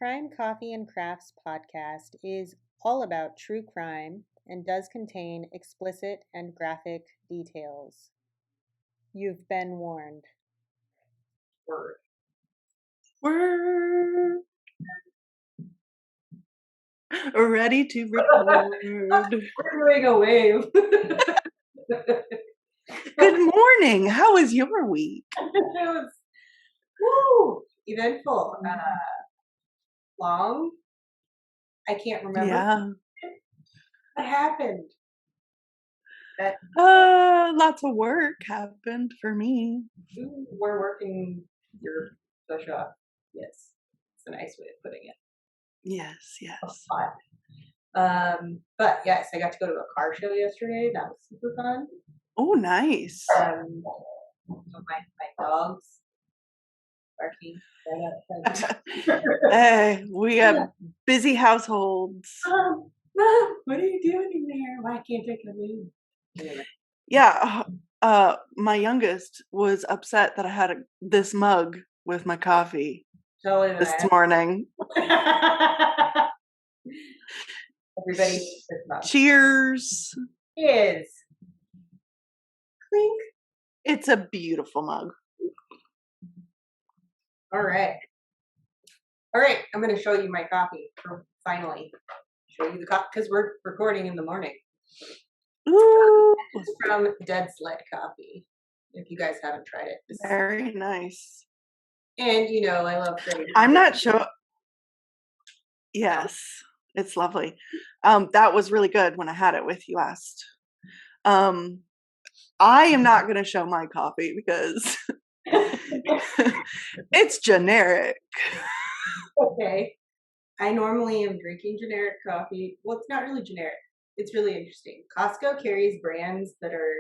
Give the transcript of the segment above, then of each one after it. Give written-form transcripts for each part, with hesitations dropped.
Crime Coffee and Crafts podcast is all about true crime and does contain explicit and graphic details. You've been warned. Word. Ready to record. We're doing a wave. Good morning. How was your week? It was eventful. Long. I can't remember. Yeah. What happened? Lots of work happened for me. We're working your push off. Yes. It's a nice way of putting it. Yes. But yes, I got to go to a car show yesterday. That was super fun. Oh, nice. My dogs barking right outside. Hey, we have busy households. Mom, what are you doing in there? Why can't I come in? Anyway. Yeah. My youngest was upset that I had this mug with my coffee this morning. Everybody needs this mug. Cheers. Cheers. Clink. It's a beautiful mug. All right. I'm going to show you my coffee. Finally, show you the coffee because we're recording in the morning. Ooh. It's from Dead Sled Coffee. If you guys haven't tried it, Very nice. And I love creating. I'm not sure. Yes, it's lovely. That was really good when I had it with you last. I am not going to show my coffee because it's generic. Okay. I normally am drinking generic coffee. Well, it's not really generic. It's really interesting. Costco carries brands that are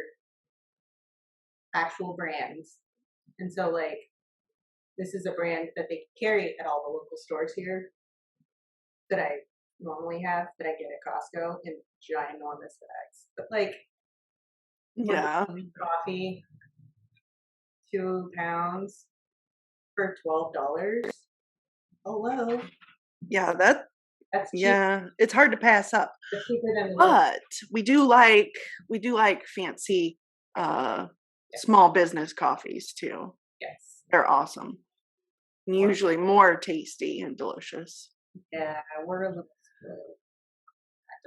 actual brands. And so, this is a brand that they carry at all the local stores here that I normally have, that I get at Costco in ginormous bags. But, yeah, coffee, 2 pounds for $12. Hello. Yeah, that's cheap. Yeah, it's hard to pass up. It's cheaper than but we do like fancy small business coffees too. Yes. They're awesome. And usually more tasty and delicious. Yeah, we're a little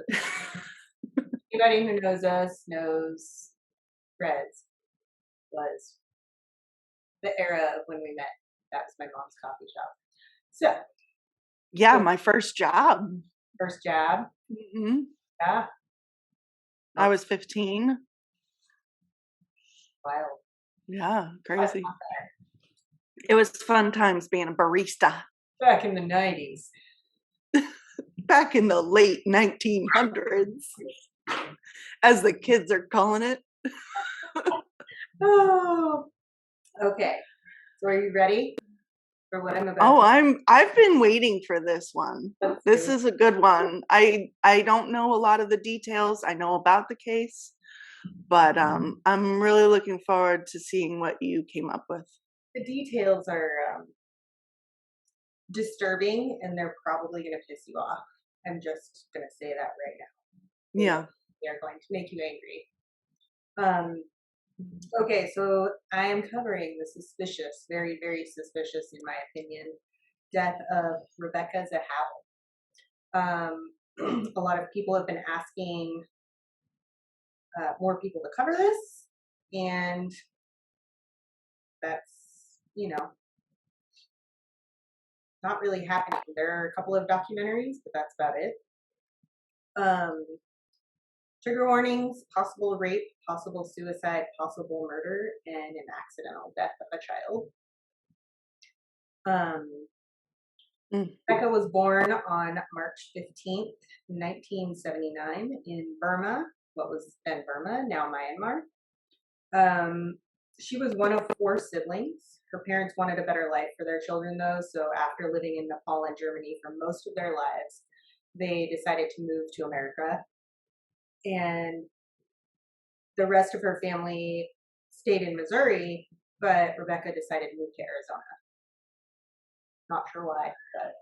spoiled. Anybody who knows us knows Reds was the era of when we met. That was my mom's coffee shop. So. Yeah, my first job. First job? Mm-hmm. Yeah. I was 15. Wild. Yeah, crazy. It was fun times being a barista. Back in the 90s. Back in the late 1900s, as the kids are calling it. Oh, okay. So are you ready for what I'm about? Oh, I've been waiting for this one. This is a good one. I don't know a lot of the details. I know about the case, but I'm really looking forward to seeing what you came up with. The details are disturbing, and they're probably going to piss you off. I'm just going to say that right now. Yeah. They're going to make you angry. Okay, so I am covering the suspicious, very, very suspicious, in my opinion, death of Rebecca Zahau. A lot of people have been asking more people to cover this, and that's, not really happening. There are a couple of documentaries, but that's about it. Trigger warnings: possible rape, possible suicide, possible murder, and an accidental death of a child. Rebecca was born on March 15th, 1979 in Burma, what was then Burma, now Myanmar. She was one of 4 siblings. Her parents wanted a better life for their children, though, so after living in Nepal and Germany for most of their lives, they decided to move to America. And the rest of her family stayed in Missouri, but Rebecca decided to move to Arizona. Not sure why, but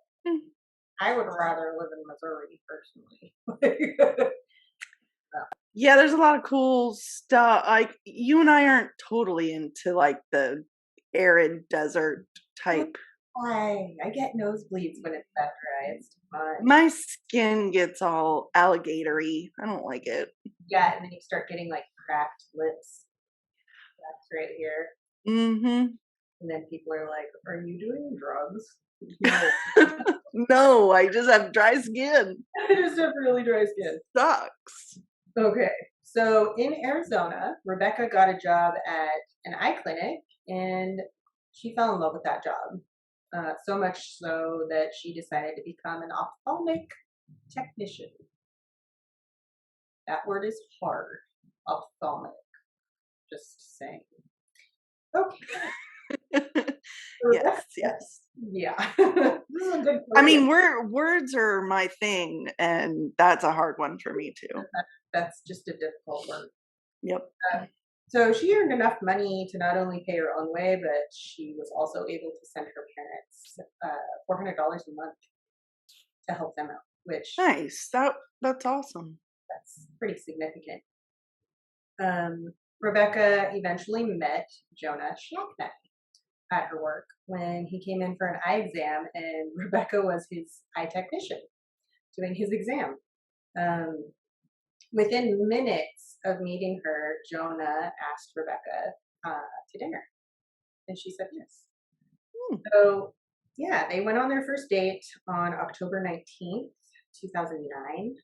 I would rather live in Missouri personally. Yeah, there's a lot of cool stuff. Like you and I aren't totally into like the arid desert type. Why? I get nosebleeds when it's that dry. It's too much. My skin gets all alligatory. I don't like it. Yeah, and then you start getting like cracked lips. That's right here. Mm-hmm. And then people are like, "Are you doing drugs?" No. No, I just have dry skin. I just have really dry skin. Sucks. Okay. So in Arizona, Rebecca got a job at an eye clinic and she fell in love with that job. So much so that she decided to become an ophthalmic technician. That word is hard. Ophthalmic. Just saying. Okay. Yes. Yeah. This is a good I mean, words are my thing, and that's a hard one for me too. That's just a difficult word. Yep. So she earned enough money to not only pay her own way, but she was also able to send her parents $400 a month to help them out, which Nice. That's awesome. that's pretty significant. Rebecca eventually met Jonah Shackney at her work when he came in for an eye exam, and Rebecca was his eye technician doing his exam. Within minutes of meeting her, Jonah asked Rebecca to dinner, and she said yes. So, yeah, they went on their first date on October 19th, 2009.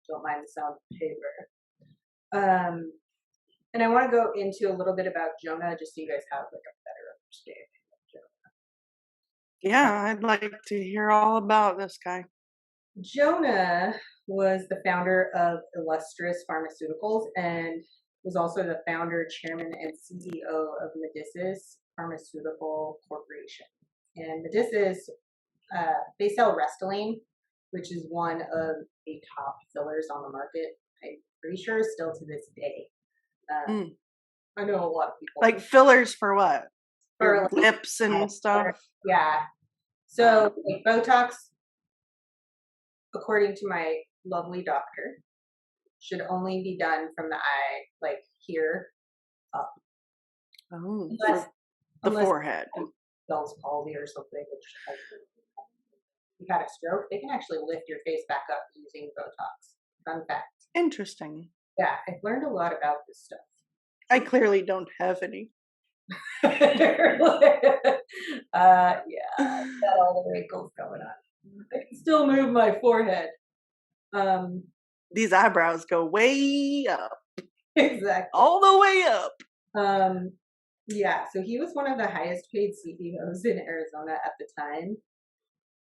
Don't mind the sound of paper. And I want to go into a little bit about Jonah, just so you guys have like a better understanding of Jonah. Yeah, I'd like to hear all about this guy. Jonah was the founder of Illustrious Pharmaceuticals and was also the founder, chairman, and CEO of Medicis Pharmaceutical Corporation. And Medicis, they sell Restylane, which is one of the top fillers on the market. I'm pretty sure still to this day. I know a lot of people. Like fillers for what? For like, lips and stuff? Yeah. So like Botox, according to my lovely doctor, should only be done from the eye, like here up. Oh, Unless forehead. Bell's palsy or something, which if you had a stroke, they can actually lift your face back up using Botox. Fun fact. Interesting. Yeah, I've learned a lot about this stuff. I clearly don't have any. Yeah, got all the wrinkles going on. I can still move my forehead. These eyebrows go way up. Exactly. All the way up. Yeah, so he was one of the highest paid CEOs in Arizona at the time.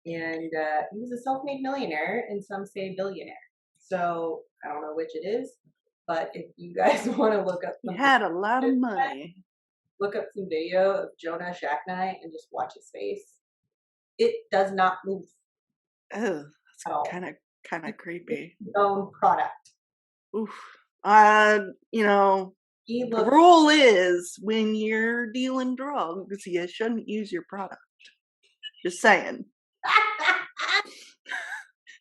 And he was a self-made millionaire, and some say billionaire. So I don't know which it is, but if you guys want to look up, he had a lot of money. Look up some video of Jonah Shackney and just watch his face. It does not move. Oh, that's kind of creepy. His own product. Oof. The rule is when you're dealing drugs, you shouldn't use your product. Just saying.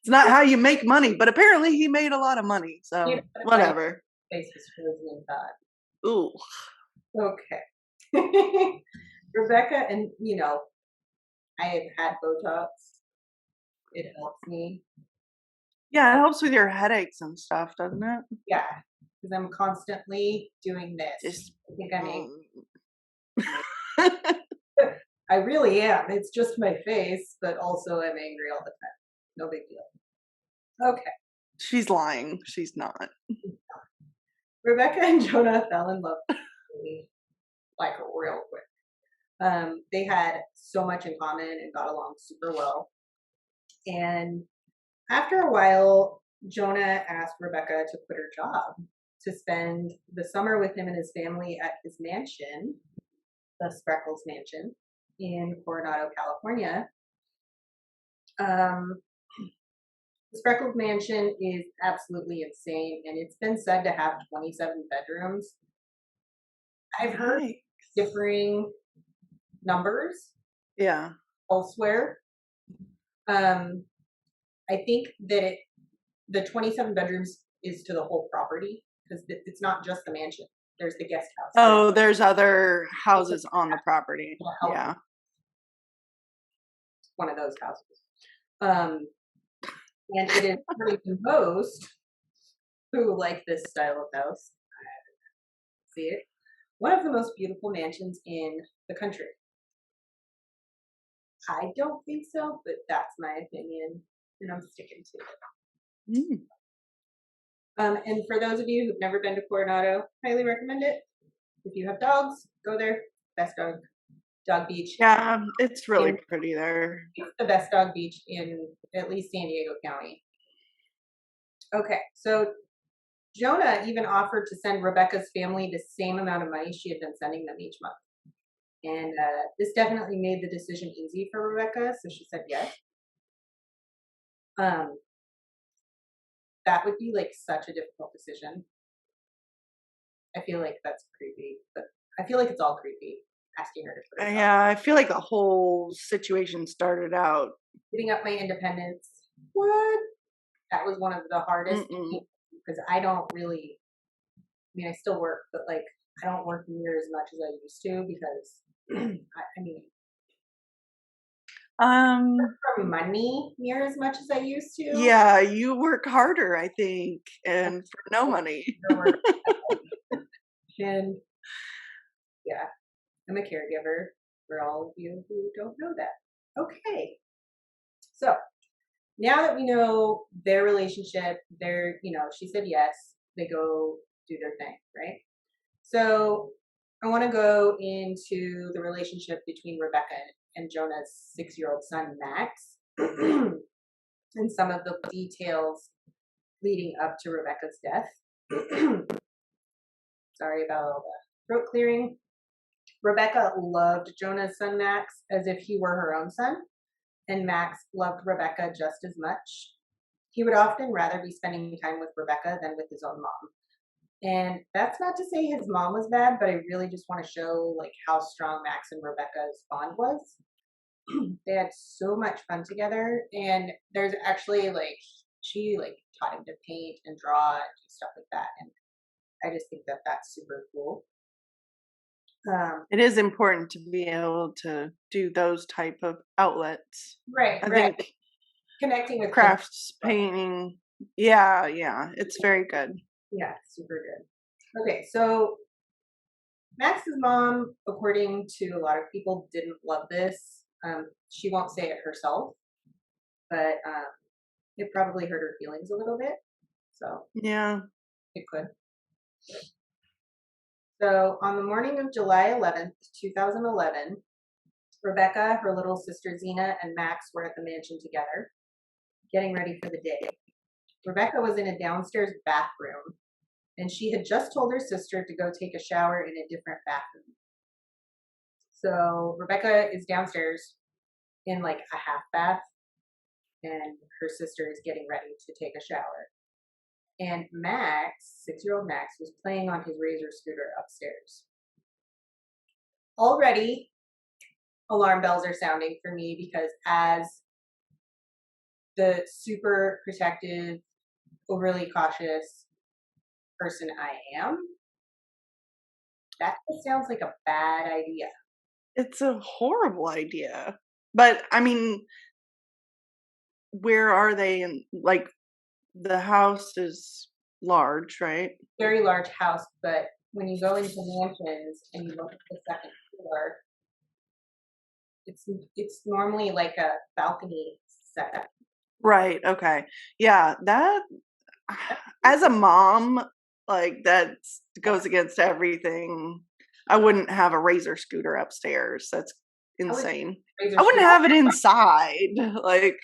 It's not how you make money, but apparently he made a lot of money, so whatever. Face was frozen inside. Ooh. Okay. Rebecca, and I have had Botox. It helps me. Yeah, it helps with your headaches and stuff, doesn't it? Yeah, because I'm constantly doing this. I really am. It's just my face, but also I'm angry all the time. No big deal. Okay. She's lying. She's not. Rebecca and Jonah fell in love like real quick. They had so much in common and got along super well. And after a while, Jonah asked Rebecca to quit her job to spend the summer with him and his family at his mansion, the Spreckles Mansion in Coronado, California. The Spreckles Mansion is absolutely insane, and it's been said to have 27 bedrooms. I've heard differing numbers. Yeah. Elsewhere. I think that the 27 bedrooms is to the whole property because it's not just the mansion. There's the guest house. Oh, there's other houses on the property. Yeah. One of those houses. And it is according to most who like this style of house. See it? One of the most beautiful mansions in the country. I don't think so, but that's my opinion, and I'm sticking to it. And for those of you who've never been to Coronado, highly recommend it. If you have dogs, go there. Best dog beach. Yeah, it's really pretty there. It's the best dog beach in at least San Diego County. Okay, so Jonah even offered to send Rebecca's family the same amount of money she had been sending them each month. And this definitely made the decision easy for Rebecca, so she said yes. That would be like such a difficult decision. I feel like that's creepy, but I feel like it's all creepy asking her to put herself. Yeah, I feel like the whole situation started out Giving up my independence. What? That was one of the hardest because I don't really, I mean, I still work, but like, I don't work near as much as I used to because, I mean, for money near as much as I used to. Yeah, you work harder, I think, and for no money. And yeah, I'm a caregiver for all of you who don't know that. Okay. So now that we know their relationship, she said yes, they go do their thing, right? So I want to go into the relationship between Rebecca and Jonah's 6-year-old son, Max, and some of the details leading up to Rebecca's death. Sorry about all the throat clearing. Rebecca loved Jonah's son, Max, as if he were her own son, and Max loved Rebecca just as much. He would often rather be spending time with Rebecca than with his own mom. And that's not to say his mom was bad, but I really just want to show like how strong Max and Rebecca's bond was. They had so much fun together, and there's actually she taught him to paint and draw and do stuff like that, and I just think that that's super cool. It is important to be able to do those type of outlets. Right. I think connecting with crafts, painting. Yeah, it's very good. Yeah, super good. Okay, so Max's mom, according to a lot of people, didn't love this. She won't say it herself, but it probably hurt her feelings a little bit. So yeah, it could. So on the morning of July 11th, 2011, Rebecca, her little sister Zena, and Max were at the mansion together, getting ready for the day. Rebecca was in a downstairs bathroom, and she had just told her sister to go take a shower in a different bathroom. So Rebecca is downstairs in like a half bath, and her sister is getting ready to take a shower. And Max, 6-year-old Max, was playing on his Razor scooter upstairs. Already, alarm bells are sounding for me because as the super protective, overly cautious person I am, that just sounds like a bad idea. It's a horrible idea. But I mean, where are they? And like, the house is large, right? Very large house, but when you go into mansions and you look at the second floor, it's normally like a balcony setup. Right. Okay. Yeah. That, as a mom, like that goes against everything. I wouldn't have a Razor scooter upstairs. That's insane. I wouldn't have it inside. Like,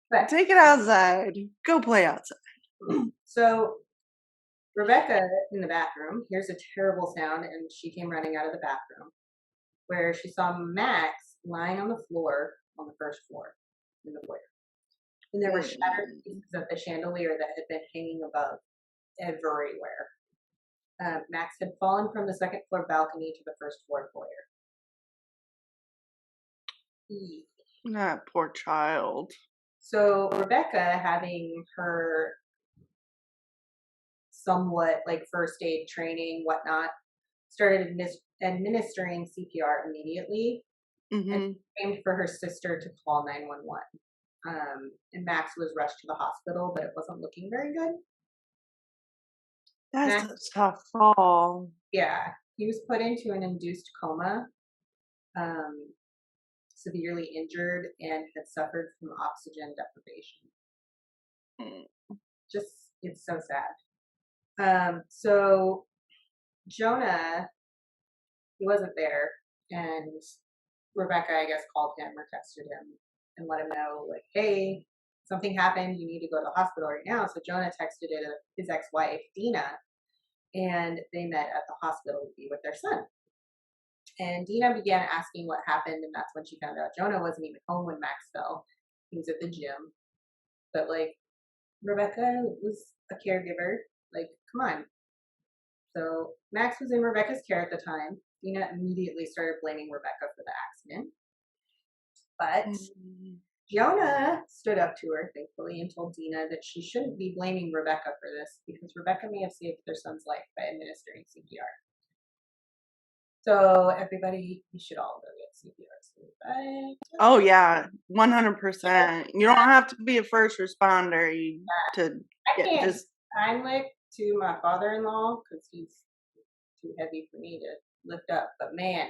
but take it outside. Go play outside. So Rebecca in the bathroom hears a terrible sound, and she came running out of the bathroom, where she saw Max lying on the floor on the first floor in the foyer. And there were shattered pieces of the chandelier that had been hanging above everywhere. Max had fallen from the second floor balcony to the first floor foyer. That poor child. So Rebecca, having her somewhat like first aid training, whatnot, started administering CPR immediately and aimed for her sister to call 911. And Max was rushed to the hospital, but it wasn't looking very good. That's a tough fall. Yeah, he was put into an induced coma, severely injured, and had suffered from oxygen deprivation. Just, it's so sad. So Jonah, he wasn't there, and Rebecca, I guess, called him or texted him and let him know, like, hey, something happened, you need to go to the hospital right now. So Jonah texted his ex-wife, Dina, and they met at the hospital to be with their son. And Dina began asking what happened, and that's when she found out Jonah wasn't even home when Max fell. He was at the gym. But, like, Rebecca was a caregiver. Like, come on. So Max was in Rebecca's care at the time. Dina immediately started blaming Rebecca for the accident. But Jonah stood up to her, thankfully, and told Dina that she shouldn't be blaming Rebecca for this because Rebecca may have saved their son's life by administering CPR. So everybody, you should all go get CPR. Oh yeah, 100%. You don't have to be a first responder I can't just Heimlich to my father-in-law because he's too heavy for me to lift up. But man,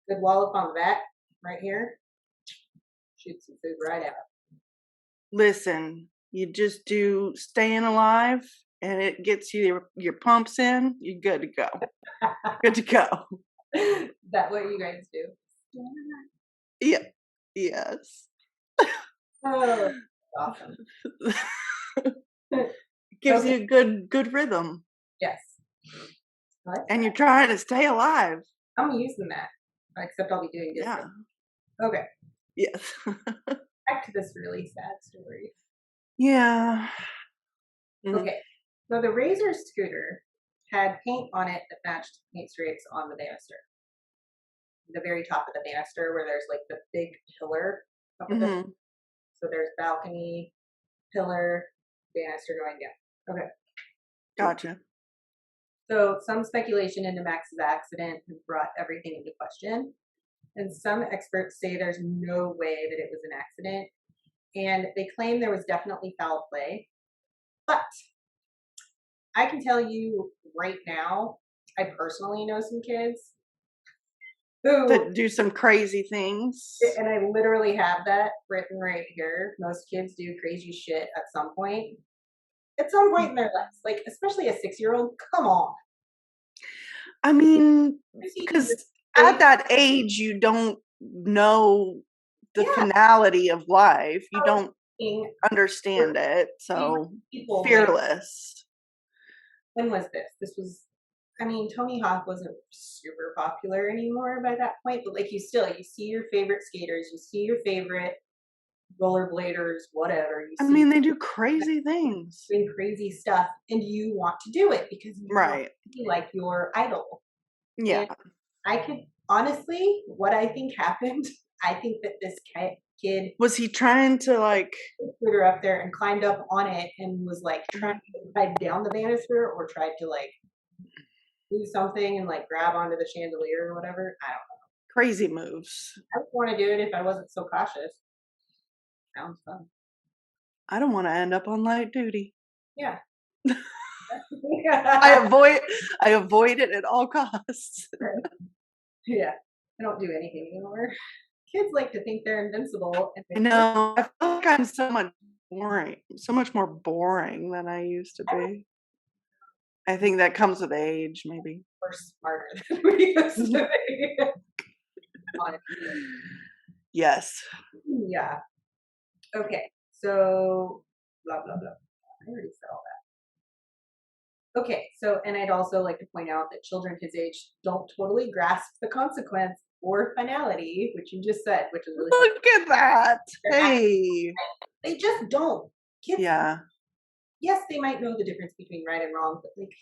good wallop on the back right here. Shoot some food right out. Listen, you just do staying alive and it gets you your pumps in, you're good to go. Good to go. Is that what you guys do? Yeah. Yes. Oh, awesome. Gives you a good rhythm. Yes. And you're trying to stay alive. I'm using that. Except I'll be doing this. Yeah. Okay. Yes. Back to this really sad story. Yeah. Okay. So the Razor scooter had paint on it that matched paint stripes on the banister. The very top of the banister where there's like the big pillar up at the so there's balcony, pillar, banister going down. Okay. Gotcha. So some speculation into Max's accident has brought everything into question. And some experts say there's no way that it was an accident. And they claim there was definitely foul play. But I can tell you right now, I personally know some kids who that do some crazy things. And I literally have that written right here. Most kids do crazy shit at some point. At some point in their lives. Like, especially a 6-year-old. Come on. I mean, because at that age, you don't know the finality of life. You don't understand it. So fearless. When was this? This was, I mean, Tony Hawk wasn't super popular anymore by that point, but like you see your favorite skaters, you see your favorite rollerbladers, whatever. I mean, they do crazy things. Doing crazy stuff, and you want to do it because you want to be like your idol. Yeah. And I could, honestly, what I think happened, I think that this kid was he trying to like put her up there and climbed up on it and was like trying to ride down the banister or tried to like do something and like grab onto the chandelier or whatever. I don't know. Crazy moves. I would want to do it if I wasn't so cautious. Sounds fun. I don't want to end up on light duty. Yeah. I avoid it at all costs. Yeah. I don't do anything anymore. Kids like to think they're invincible. And I know. I feel like I'm so much more boring than I used to be. I think that comes with age, maybe. We're smarter than we used to be. Yes. Yeah. Okay. So, blah, blah, blah. I already said all that. Okay. So, and I'd also like to point out that children his age don't totally grasp the consequence or finality, which you just said, which is really Look at that. Hey. They just don't. Kids, yeah. Yes, they might know the difference between right and wrong, but like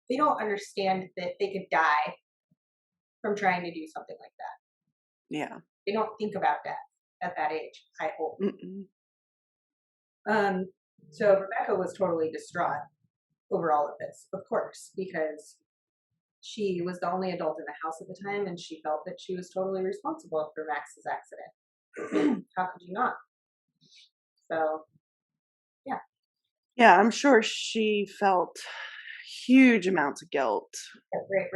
they don't understand that they could die from trying to do something like that. Yeah. They don't think about death at that age, I hope. So Rebecca was totally distraught over all of this, of course, because she was the only adult in the house at the time, and she felt that she was totally responsible for Max's accident. How could you not? So, yeah. Yeah, I'm sure she felt huge amounts of guilt. Right.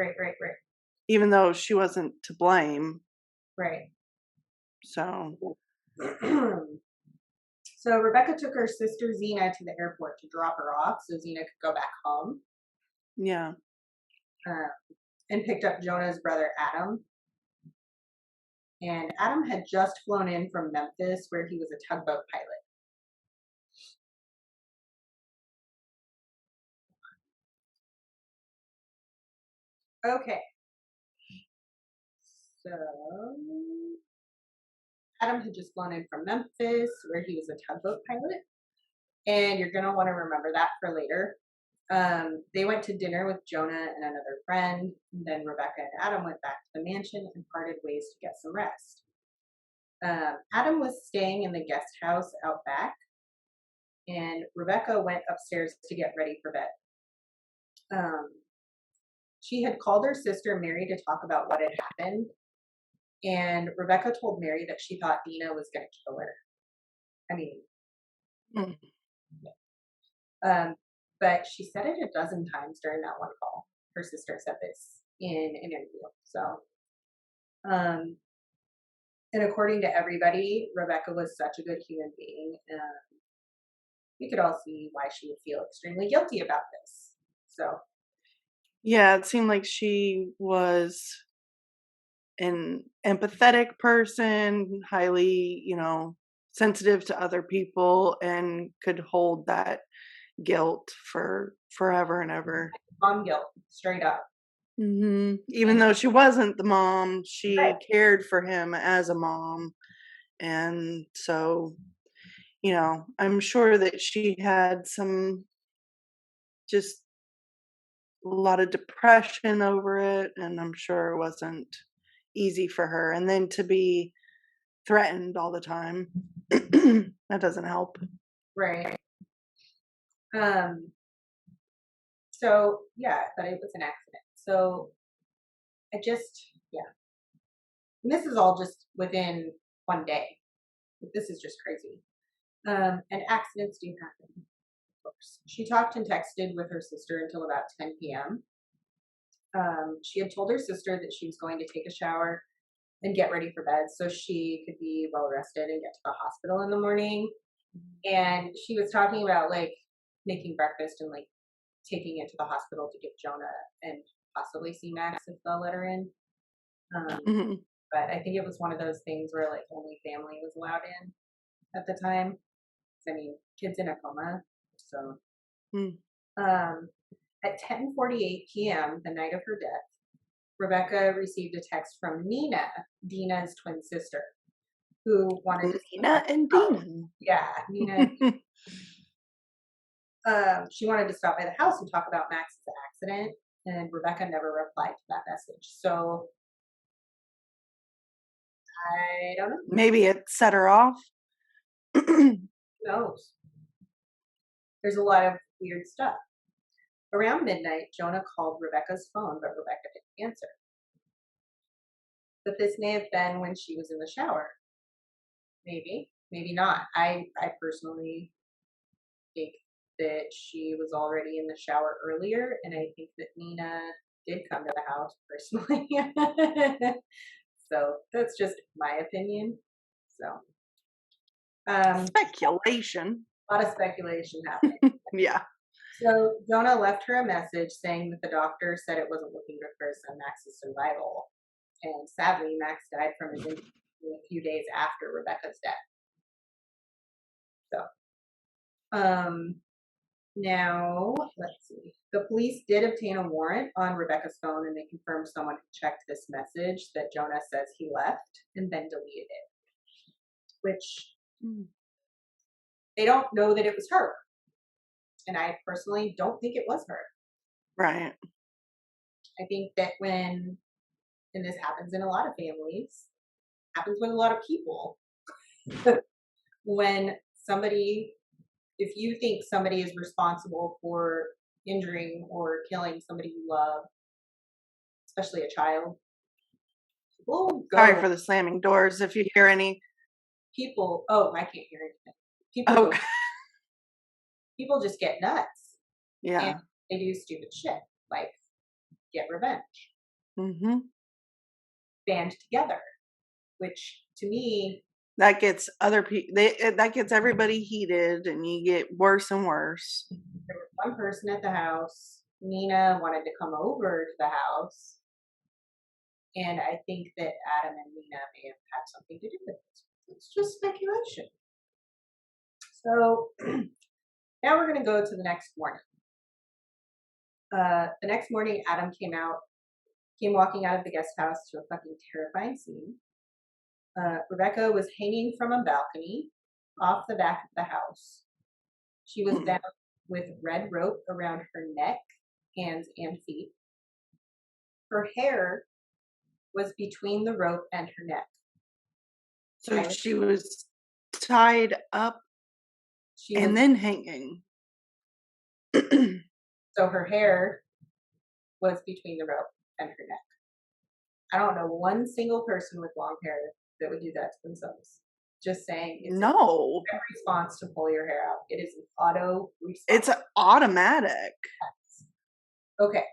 Even though she wasn't to blame. Right. So. So Rebecca took her sister Zena to the airport to drop her off so Zena could go back home. Yeah. And picked up Jonah's brother Adam. And Adam had just flown in from Memphis, where he was a tugboat pilot. Okay. So Adam had just flown in from Memphis, where he was a tugboat pilot. And you're going to want to remember that for later. They went to dinner with Jonah and another friend. And then Rebecca and Adam went back to the mansion and parted ways to get some rest. Adam was staying in the guest house out back, and Rebecca went upstairs to get ready for bed. She had called her sister Mary to talk about what had happened, and Rebecca told Mary that she thought Dina was going to kill her. I mean, but she said it a dozen times during that one call. Her sister said this in an interview. So, and according to everybody, Rebecca was such a good human being. We could all see why she would feel extremely guilty about this. So, yeah, it seemed like she was an empathetic person, highly, sensitive to other people, and could hold that guilt for forever and ever. Mom guilt, straight up. Even though she wasn't the mom, she cared for him as a mom. And so, I'm sure that she had just a lot of depression over it. And I'm sure it wasn't easy for her. And then to be threatened all the time, that doesn't help. Right. So, yeah, but it was an accident. So, and this is all just within one day. This is just crazy. And accidents do happen, of course. She talked and texted with her sister until about 10 p.m. She had told her sister that she was going to take a shower and get ready for bed so she could be well rested and get to the hospital in the morning. And she was talking about making breakfast and taking it to the hospital to give Jonah and possibly see Max if they'll let her in. But I think it was one of those things where only family was allowed in at the time. I mean, kid's in a coma. So at 10:48 p.m., the night of her death, Rebecca received a text from Nina, Dina's twin sister, who wanted to Nina and Dina. Yeah, Nina. She wanted to stop by the house and talk about Max's accident, and Rebecca never replied to that message. So I don't know. Maybe it set her off. Who knows? There's a lot of weird stuff. Around midnight, Jonah called Rebecca's phone, but Rebecca didn't answer. But this may have been when she was in the shower. Maybe, maybe not. I personally think that she was already in the shower earlier, and I think that Nina did come to the house personally. So that's just my opinion. So speculation. A lot of speculation happening. Yeah. So Jonah left her a message saying that the doctor said it wasn't looking good for his son Max's survival. And sadly, Max died from his injury a few days after Rebecca's death. So, now, let's see. The police did obtain a warrant on Rebecca's phone, and they confirmed someone had checked this message that Jonah says he left and then deleted it. Which they don't know that it was her. And I personally don't think it was her. Right. I think that and this happens in a lot of families, happens with a lot of people. When somebody, if you think somebody is responsible for injuring or killing somebody you love, especially a child, we'll go. Sorry for the slamming doors. If you hear any people, oh, I can't hear anything. People just get nuts. Yeah. And they do stupid shit, like get revenge. Mm-hmm. Band together, which to me, that gets other people. That gets everybody heated, and you get worse and worse. There was one person at the house. Nina wanted to come over to the house, and I think that Adam and Nina may have had something to do with it. It's just speculation. So now we're going to go to the next morning. The next morning, Adam came walking out of the guest house to a fucking terrifying scene. Rebecca was hanging from a balcony off the back of the house. She was bound with red rope around her neck, hands, and feet. Her hair was between the rope and her neck. So she was tied up and then hanging. So her hair was between the rope and her neck. I don't know one single person with long hair that would do that to themselves. Just saying. It's no. A response to pull your hair out. It is an auto response. It's automatic. Okay.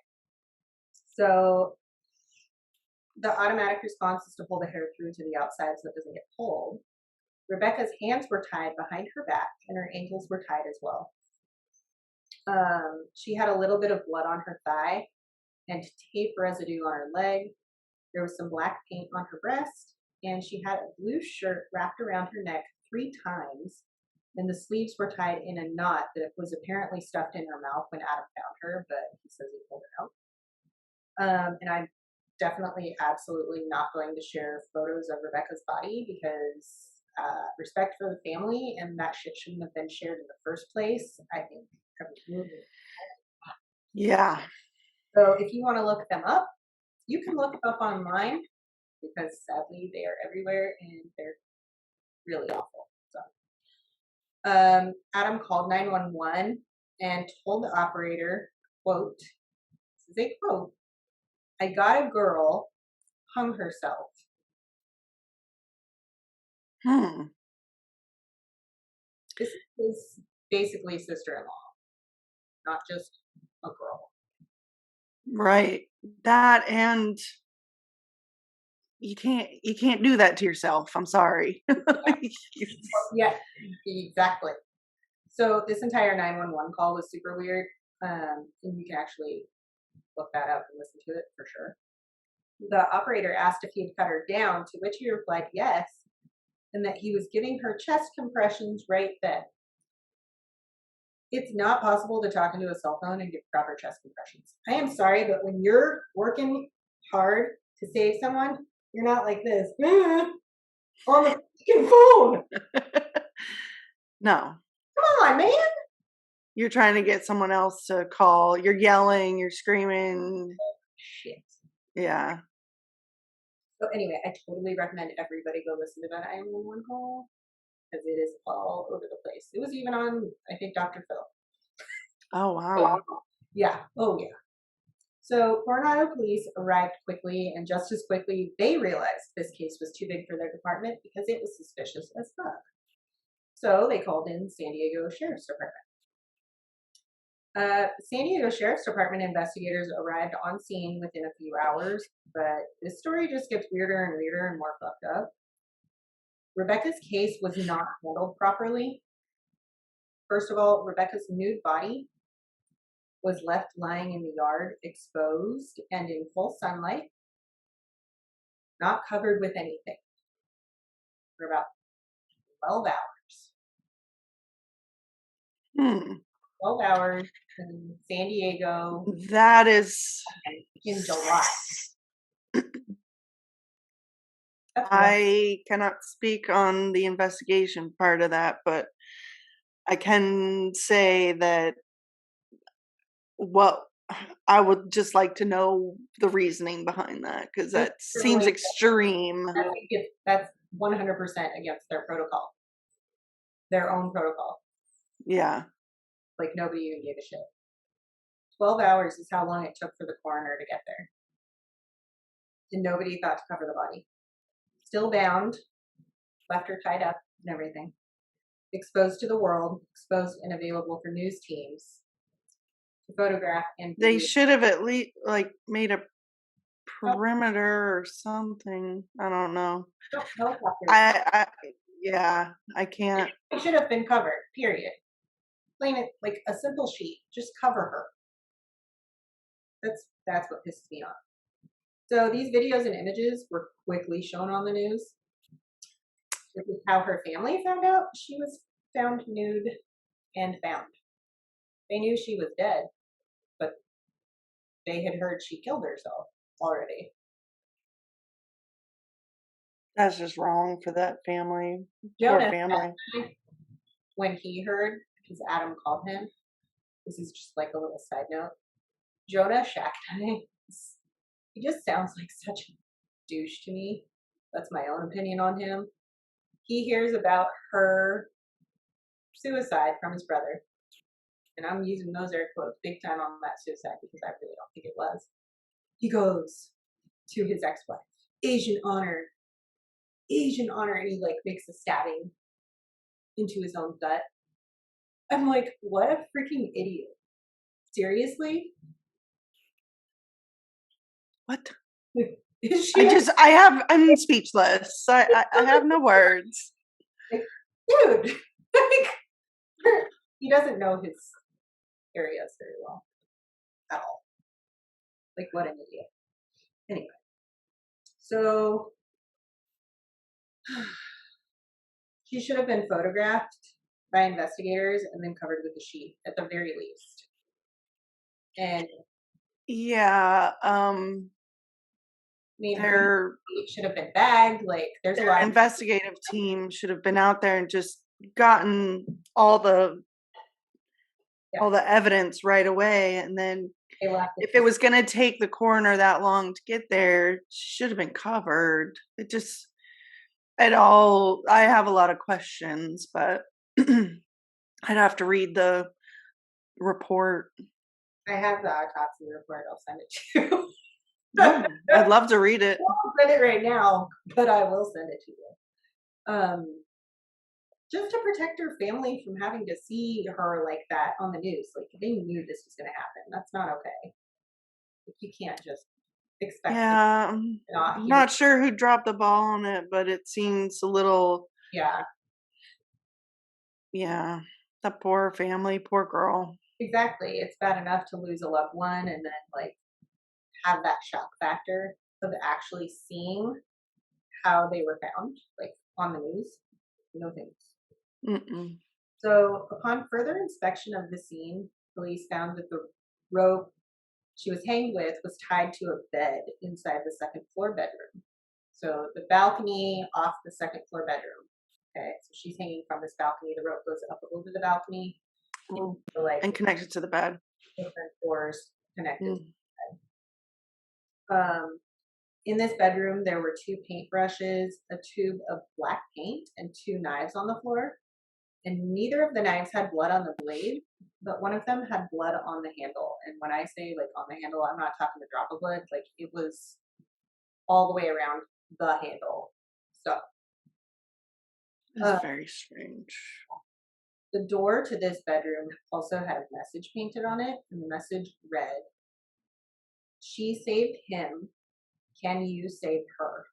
So the automatic response is to pull the hair through to the outside so it doesn't get pulled. Rebecca's hands were tied behind her back and her ankles were tied as well. She had a little bit of blood on her thigh and tape residue on her leg. There was some black paint on her breast, and she had a blue shirt wrapped around her neck 3 times, and the sleeves were tied in a knot that was apparently stuffed in her mouth when Adam found her, but he says he pulled it out. And I'm definitely absolutely not going to share photos of Rebecca's body because respect for the family, and that shit shouldn't have been shared in the first place. I think. Yeah. So if you want to look them up, you can look up online because sadly they are everywhere and they're really awful. So Adam called 911 and told the operator, quote, this is a quote, "I got a girl, hung herself." This is basically sister-in-law, not just a girl. Right. That, and you can't do that to yourself. I'm sorry. Yeah, exactly. So this entire 911 call was super weird. And you can actually look that up and listen to it for sure. The operator asked if he had cut her down, to which he replied yes, and that he was giving her chest compressions right then. It's not possible to talk into a cell phone and give proper chest compressions. I am sorry, but when you're working hard to save someone, you're not like this on the freaking phone. No. Come on, man. You're trying to get someone else to call. You're yelling. You're screaming. Shit. Yeah. So anyway, I totally recommend everybody go listen to that 911 call because it is all over the place. It was even on, I think, Dr. Phil. Oh, wow. Yeah. Oh, yeah. So Coronado police arrived quickly, and just as quickly, they realized this case was too big for their department because it was suspicious as fuck. So they called in San Diego Sheriff's Department. San Diego Sheriff's Department investigators arrived on scene within a few hours, but this story just gets weirder and weirder and more fucked up. Rebecca's case was not handled properly. First of all, Rebecca's nude body was left lying in the yard, exposed and in full sunlight, not covered with anything, for about 12 hours. 12 hours in San Diego. That is in July. I cannot speak on the investigation part of that, but I can say that what I would just like to know the reasoning behind that, because that seems extreme. That's 100% against their protocol, their own protocol. Yeah. Like, nobody even gave a shit. 12 hours is how long it took for the coroner to get there. And nobody thought to cover the body. Still bound, left her tied up and everything. Exposed to the world, exposed and available for news teams to photograph and They video. should have at least like made a perimeter or something. I don't know. Yeah, I can't. It should have been covered, period. Plain it like a simple sheet. Just cover her. That's what pisses me off. So these videos and images were quickly shown on the news. This is how her family found out she was found nude and found. They knew she was dead, but they had heard she killed herself already. That's just wrong for that family. Jonah, Poor family. when he heard, because Adam called him, this is just like a little side note, Jonah Shacknai, he just sounds like such a douche to me. That's my own opinion on him. He hears about her suicide from his brother. And I'm using those air quotes big time on that suicide because I really don't think it was. He goes to his ex-wife, Asian honor, and he like makes a stabbing into his own gut. I'm like, what a freaking idiot. Seriously? What? I'm speechless. I have no words. Like, dude, like, he doesn't know his areas very well at all. Like, what an idiot. Anyway, so she should have been photographed by investigators and then covered with a sheet at the very least. And yeah, I mean, her should have been bagged. Like, there's a lot. Investigative team should have been out there and just gotten all the evidence right away, and then if it was going to take the coroner that long to get there, it should have been covered. I have a lot of questions, but I'd have to read the report. I have the autopsy report. I'll send it to you. I'd love to read it. I won't send it right now, but I will send it to you. Just to protect her family from having to see her like that on the news. Like, they knew this was going to happen. That's not okay. You can't just expect. Yeah, I'm not sure who dropped the ball on it, but it seems a little. Yeah. Yeah, the poor family, poor girl. Exactly. It's bad enough to lose a loved one and then like have that shock factor of actually seeing how they were found, like on the news. No thanks. Mm-mm. So upon further inspection of the scene, police found that the rope she was hanged with was tied to a bed inside the second floor bedroom. So the balcony off the second floor bedroom. Okay, so she's hanging from this balcony. The rope goes up over the balcony. And connected to the bed. Different floors connected to the bed. In this bedroom, there were 2 paintbrushes, a tube of black paint, and 2 knives on the floor. And neither of the knives had blood on the blade, but one of them had blood on the handle. And when I say like on the handle, I'm not talking a drop of blood. Like, it was all the way around the handle. So that's very strange. The door to this bedroom also had a message painted on it, and the message read, "She saved him. Can you save her?"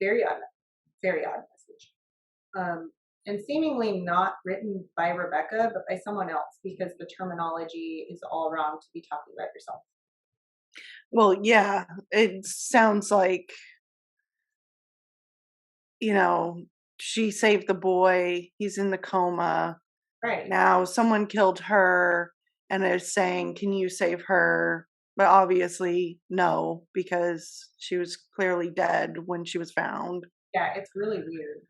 Very odd message. And seemingly not written by Rebecca, but by someone else, because the terminology is all wrong to be talking about yourself. Well, yeah, it sounds like, she saved the boy. He's in the coma. Right. Now someone killed her and is saying, can you save her? But obviously no, because she was clearly dead when she was found. Yeah, it's really weird.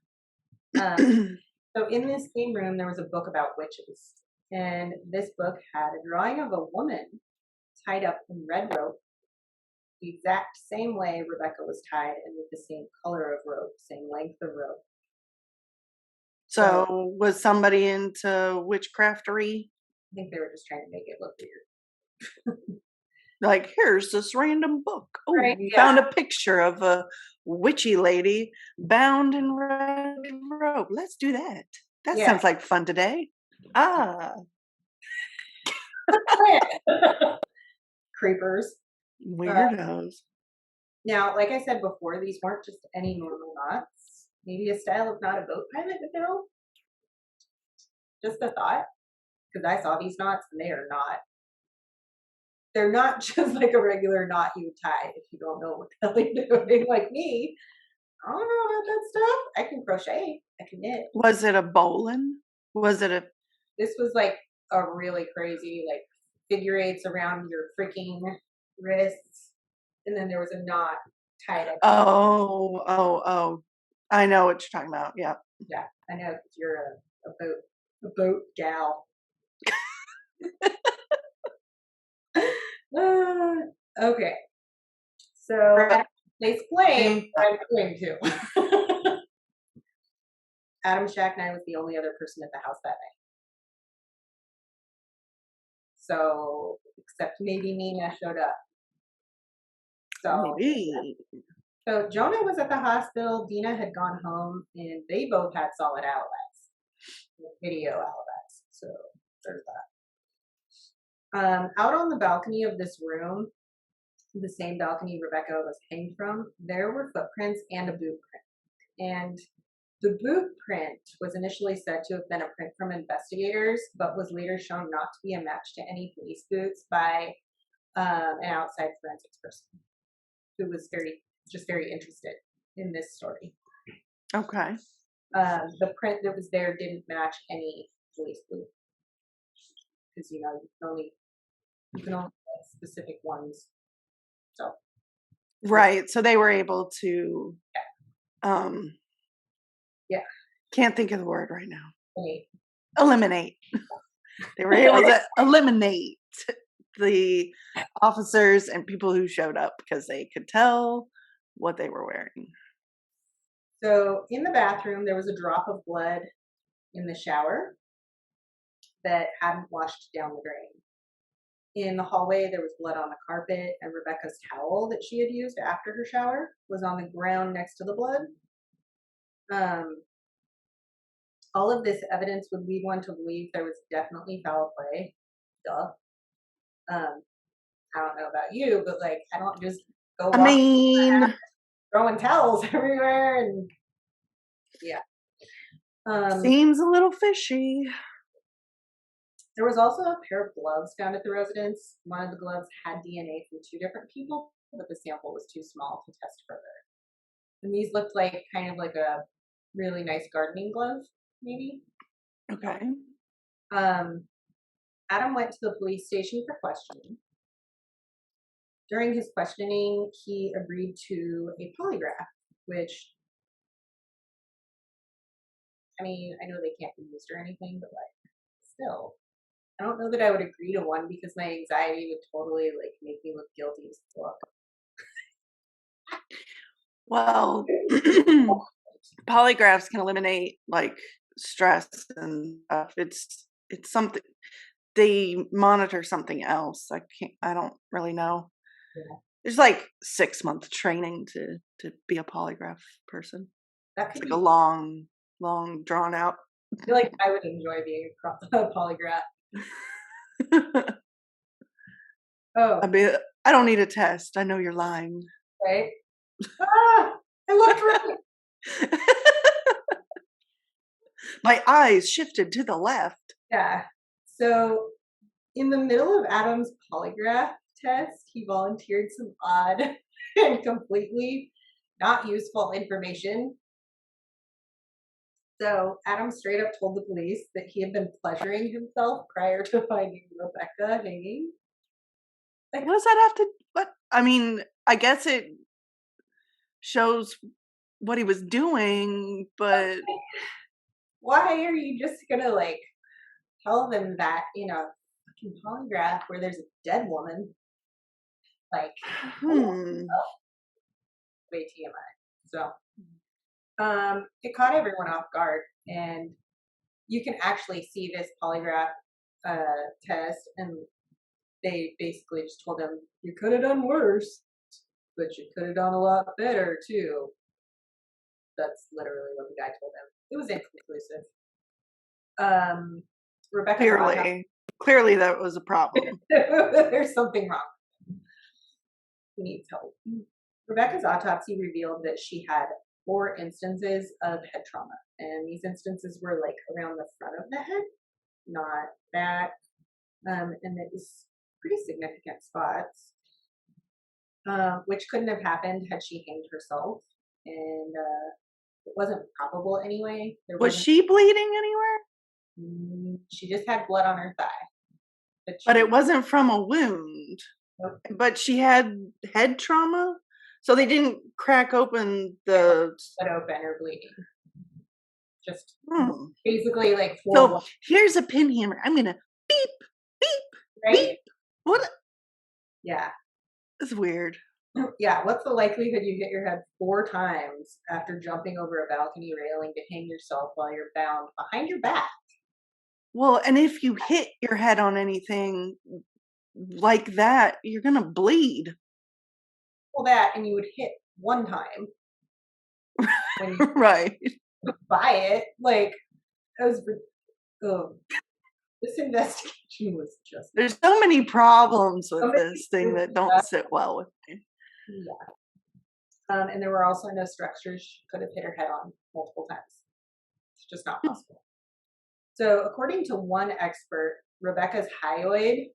So in this same room, there was a book about witches. And this book had a drawing of a woman tied up in red rope, the exact same way Rebecca was tied and with the same color of rope, same length of rope. So was somebody into witchcraftery? I think they were just trying to make it look weird. Like, here's this random book. Oh, Right, we yeah. found a picture of a witchy lady bound in red rope. Let's do that. That Yeah. sounds like fun today. Ah, Creepers. weirdos. Now, like I said before, these weren't just any normal knots. Maybe a style of knot a boat pilot would know. Just a thought. Because I saw these knots and they are not. They're not just like a regular knot you would tie if you don't know what the hell you're doing. Like me, I don't know about that stuff. I can crochet. I can knit. Was it a bowline? Was it a? This was like a really crazy, like figure eights around your freaking wrists. And then there was a knot tied up. Oh. I know what you're talking about. Yeah. Yeah, I know because you're a boat gal. Okay. So Right. they explain what I'm going to. Adam Shacknight was the only other person at the house that night. So, except maybe Nina showed up. So, Maybe. so Jonah was at the hospital. Dina had gone home, and they both had solid alibis, video alibis. So there's that. Out on the balcony of this room, the same balcony Rebecca was hanged from, there were footprints and a boot print. And the boot print was initially said to have been a print from investigators, but was later shown not to be a match to any police boots by an outside forensics person who was very interested in this story. Okay. The print that was there didn't match any police boot because you can only get specific ones. So Right. So they were able to yeah. Can't think of the word right now. Wait. Eliminate. They were able to eliminate the officers and people who showed up because they could tell what they were wearing. So in the bathroom, there was a drop of blood in the shower that hadn't washed down the drain. In the hallway, there was blood on the carpet, and Rebecca's towel that she had used after her shower was on the ground next to the blood. All of this evidence would lead one to believe there was definitely foul play. Duh. I don't know about you, but like, I don't just go throwing towels everywhere and yeah. Seems a little fishy. There was also a pair of gloves found at the residence. One of the gloves had DNA from two different people, but the sample was too small to test further. And these looked like kind of like a really nice gardening glove, maybe. Okay. Adam went to the police station for questioning. During his questioning, he agreed to a polygraph, which, I mean, I know they can't be used or anything, but like, still, I don't know that I would agree to one because my anxiety would totally like make me look guilty as fuck. Well, polygraphs can eliminate like stress and stuff. It's something they monitor something else. I don't really know. Yeah. There's like 6-month training to be a polygraph person. That could It's be like a long drawn out. I feel like I would enjoy being a polygraph. Oh, I don't need a test. I know you're lying. right. I looked right. My eyes shifted to the left. Yeah. So, in the middle of Adam's polygraph test, he volunteered some odd and completely not useful information. So, Adam straight up told the police that he had been pleasuring himself prior to finding Rebecca hanging. Like, what does that have to? What? I mean, I guess it shows what he was doing, but why are you just gonna like tell them that in a fucking polygraph where there's a dead woman. Like, way TMI. So, it caught everyone off guard, and you can actually see this polygraph test, and they basically just told him, you could have done worse, but you could have done a lot better too. That's literally what the guy told him. It was inconclusive. Rebecca clearly that was a problem. There's something wrong. He needs help. Rebecca's autopsy revealed that she had 4 instances of head trauma, and these instances were like around the front of the head, not back, and it was pretty significant spots, which couldn't have happened had she hanged herself, and it wasn't probable anyway. Was she bleeding anywhere? She just had blood on her thigh. But it wasn't from a wound. Nope. But she had head trauma? So they didn't crack open the... Cut open or bleeding. Just basically like 4. So here's a pin hammer. I'm going to beep, beep, right? Beep. What? Yeah. That's weird. Yeah, what's the likelihood you hit your head 4 times after jumping over a balcony railing to hang yourself while you're bound behind your back? Well, and if you hit your head on anything like that, you're going to bleed. Well, that, and you would hit 1 time. When you right. buy it. Like, this investigation was just... There's so many problems with this thing that don't sit well with me. Yeah. And there were also no structures she could have hit her head on multiple times. It's just not possible. So according to one expert, Rebecca's hyoid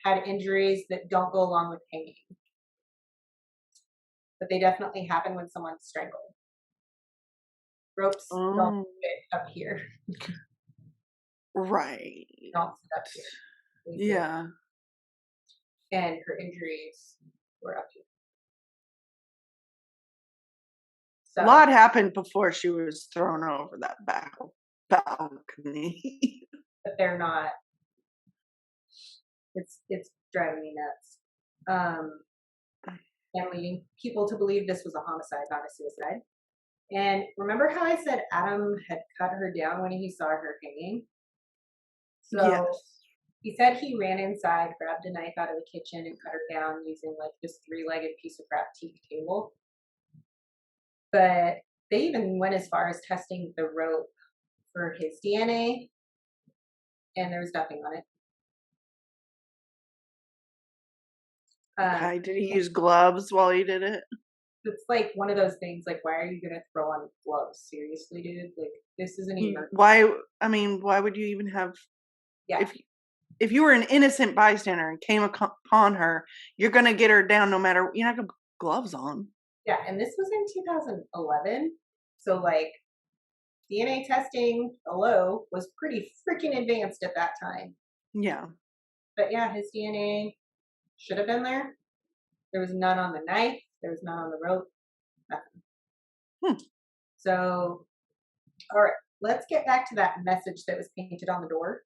had injuries that don't go along with hanging. But they definitely happen when someone's strangled. Ropes don't fit up here. Right. Don't sit up here. Yeah. And her injuries were up here. So, a lot happened before she was thrown over that balcony. But they're not. It's driving me nuts. And leading people to believe this was a homicide, not a suicide. And remember how I said Adam had cut her down when he saw her hanging? So yes. He said he ran inside, grabbed a knife out of the kitchen, and cut her down using like this 3-legged piece of crap teak table. But they even went as far as testing the rope for his DNA, and there was nothing on it. Okay, did he use gloves while he did it? It's like one of those things, like, why are you going to throw on gloves? Seriously, dude? Like, this isn't even... Why would you even have... Yeah. If you were an innocent bystander and came upon her, you're going to get her down no matter... You're not going to put gloves on. Yeah, and this was in 2011. So, like, DNA testing, hello, was pretty freaking advanced at that time. Yeah. But yeah, his DNA should have been there. There was none on the knife. There was none on the rope. Nothing. So, all right, let's get back to that message that was painted on the door.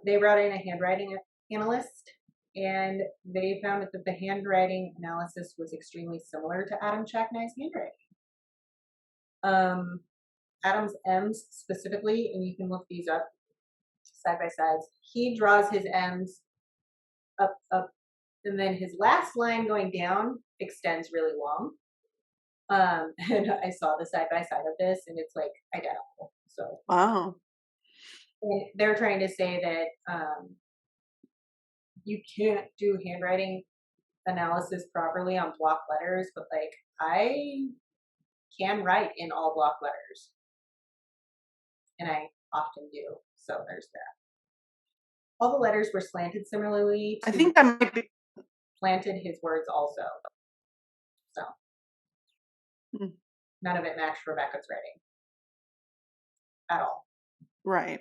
They brought in a handwriting analyst, and they found that the handwriting analysis was extremely similar to Adam Chaknai's handwriting. Adam's M's specifically, and you can look these up side by sides. He draws his M's up, and then his last line going down extends really long. And I saw the side by side of this, and it's like identical. So wow. And they're trying to say that you can't do handwriting analysis properly on block letters, but like I can write in all block letters, and I often do. So there's that. All the letters were slanted similarly. I think that might be planted his words also. So none of it matched Rebecca's writing at all. Right.